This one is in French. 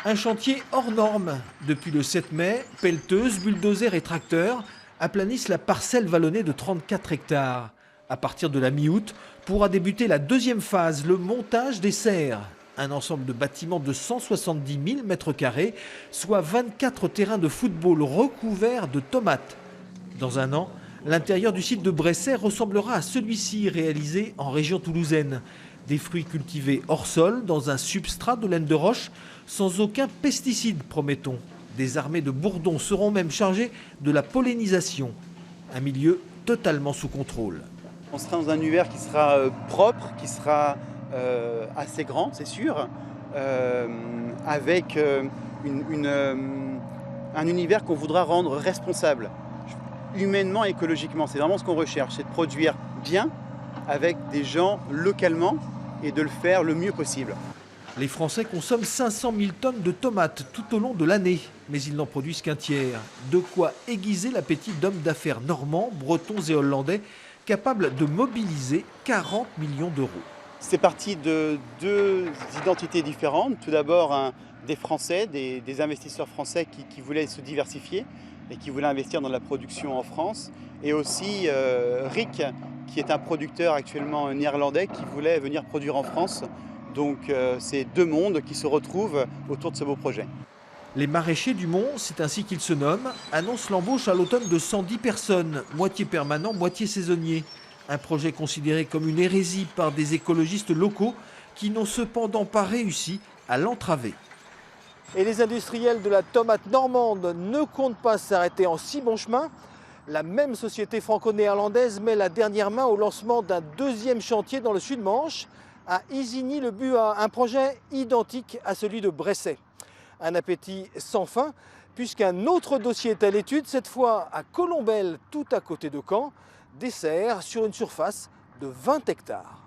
Un chantier hors norme. Depuis le 7 mai, pelleteuses, bulldozers et tracteurs aplanissent la parcelle vallonnée de 34 hectares. À partir de la mi-août, pourra débuter la deuxième phase, le montage des serres. Un ensemble de bâtiments de 170 000 m², soit 24 terrains de football recouverts de tomates. Dans un an, l'intérieur du site de Bresset ressemblera à celui-ci réalisé en région toulousaine. Des fruits cultivés hors sol, dans un substrat de laine de roche, sans aucun pesticide, promet-on. Des armées de bourdons seront même chargées de la pollinisation. Un milieu totalement sous contrôle. On sera dans un univers qui sera propre, qui sera assez grand, c'est sûr, avec un univers qu'on voudra rendre responsable, humainement et écologiquement. C'est vraiment ce qu'on recherche, c'est de produire bien avec des gens localement et de le faire le mieux possible. Les Français consomment 500 000 tonnes de tomates tout au long de l'année, mais ils n'en produisent qu'un tiers. De quoi aiguiser l'appétit d'hommes d'affaires normands, bretons et hollandais, capables de mobiliser 40 millions d'euros. C'est parti de deux identités différentes. Tout d'abord, des Français, des investisseurs français qui voulaient se diversifier et qui voulaient investir dans la production en France. Et aussi Rick, qui est un producteur actuellement néerlandais qui voulait venir produire en France. Donc c'est deux mondes qui se retrouvent autour de ce beau projet. Les maraîchers du Mont, c'est ainsi qu'ils se nomment, annoncent l'embauche à l'automne de 110 personnes, moitié permanents, moitié saisonniers. Un projet considéré comme une hérésie par des écologistes locaux qui n'ont cependant pas réussi à l'entraver. Et les industriels de la tomate normande ne comptent pas s'arrêter en si bon chemin. La même société franco-néerlandaise met la dernière main au lancement d'un deuxième chantier dans le Sud-Manche, à Isigny-le-Buat, un projet identique à celui de Bresset. Un appétit sans fin, puisqu'un autre dossier est à l'étude, cette fois à Colombelles, tout à côté de Caen, des serres sur une surface de 20 hectares.